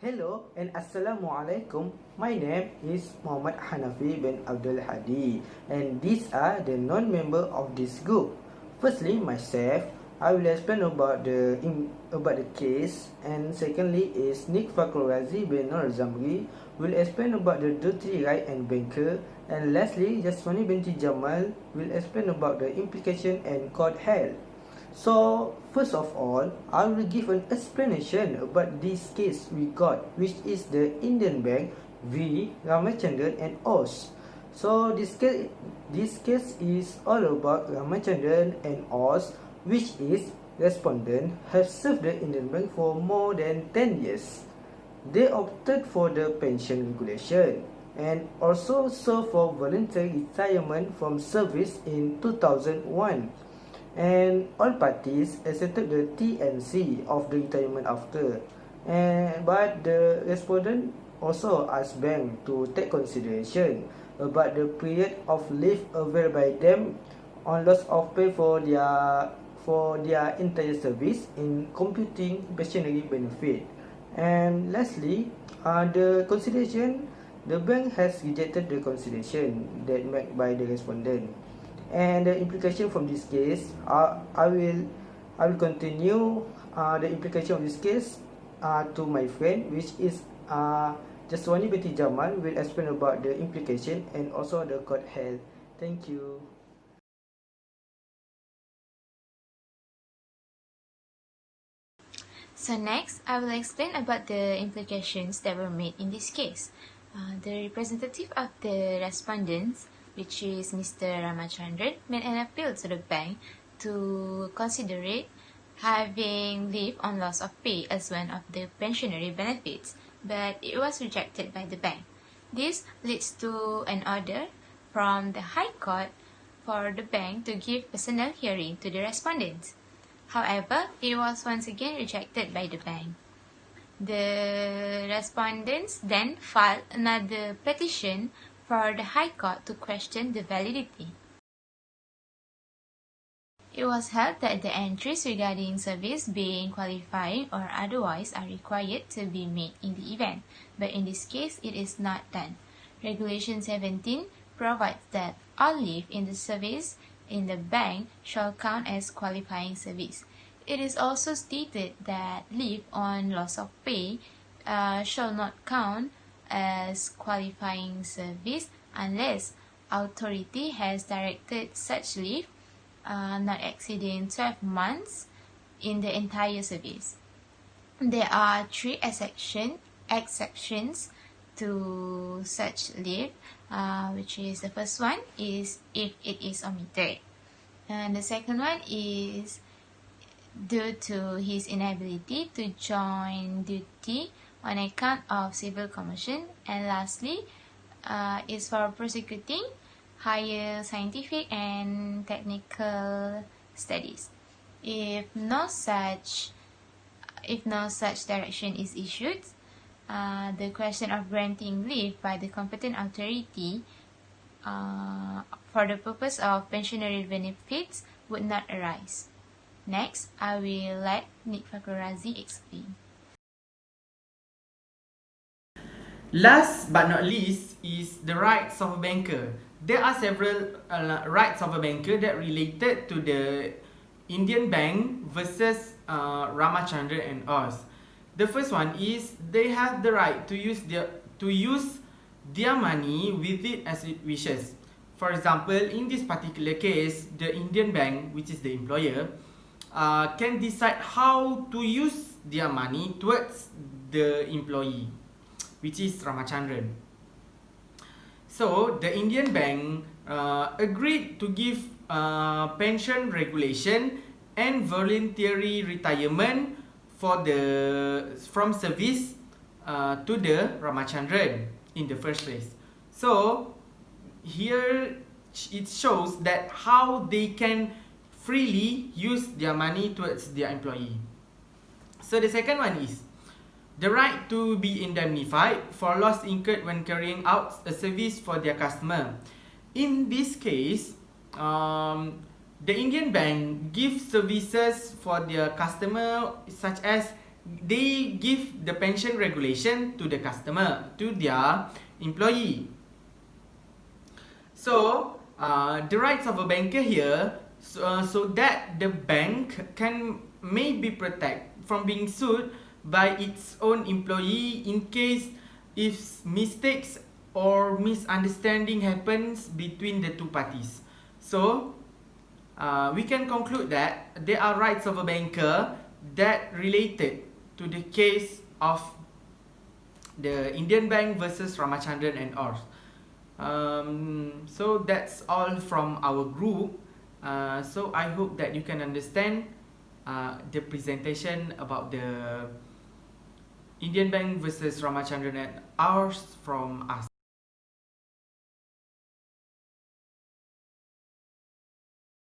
Hello and Assalamualaikum. My name is Muhammad Hanafi bin Abdul Hadi, and these are the non-member of this group. Firstly, myself, I will explain about the case, and secondly is Nick Fakrul bin Nur Zamri will explain about the duty right and banker, and lastly, Jasmani binti Jamal will explain about the implication and court held. So, first of all, I will give an explanation about this case we got, which is the Indian Bank v. Ramachandran and Oz. So, this case is all about Ramachandran and Oz, which is respondent have served the Indian Bank for more than 10 years. They opted for the pension regulation and also served for voluntary retirement from service in 2001. And all parties accepted the TNC of the retirement after. But the respondent also asked bank to take consideration about the period of leave available by them on loss of pay for their entire service in computing pensionary benefit. And lastly, the bank has rejected the consideration that made by the respondent. And the implication from this case, I will continue the implication of this case to my friend, which is Jaswani binti Jamal will explain about the implication and also the court held. Thank you. So next, I will explain about the implications that were made in this case. The representative of the respondents, which is Mr. Ramachandran, made an appeal to the bank to consider it having leave on loss of pay as one of the pensionary benefits, but it was rejected by the bank. This leads to an order from the High Court for the bank to give personal hearing to the respondents. However, it was once again rejected by the bank. The respondents then filed another petition for the High Court to question the validity. It was held that the entries regarding service being qualifying or otherwise are required to be made in the event, but in this case it is not done. Regulation 17 provides that all leave in the service in the bank shall count as qualifying service. It is also stated that leave on loss of pay shall not count as qualifying service unless authority has directed such leave not exceeding 12 months in the entire service. There are 3 exceptions to such leave, which is the first one is if it is omitted, and the second one is due to his inability to join duty on account of civil commotion, and lastly is for prosecuting higher scientific and technical studies. If no such direction is issued, the question of granting leave by the competent authority for the purpose of pensionary benefits would not arise. Next, I will let Nick Fakrul explain. Last but not least is the rights of a banker. There are several rights of a banker that related to the Indian Bank versus Ramachandran and Oz. The first one is they have the right to use their money with it as it wishes. For example, in this particular case, the Indian Bank, which is the employer, can decide how to use their money towards the employee, which is Ramachandran. So the Indian Bank agreed to give pension regulation and voluntary retirement from service to the Ramachandran in the first place. So here it shows that how they can freely use their money towards their employee. So the second one is the right to be indemnified for loss incurred when carrying out a service for their customer. In this case, the Indian Bank gives services for their customer such as they give the pension regulation to the customer, to their employee. So the rights of a banker here, so that the bank may be protected from being sued by its own employee in case if mistakes or misunderstanding happens between the two parties. So we can conclude that there are rights of a banker that related to the case of the Indian Bank versus Ramachandran and ours. So that's all from our group. So I hope that you can understand the presentation about the Indian Bank versus Ramachandran and ours from us.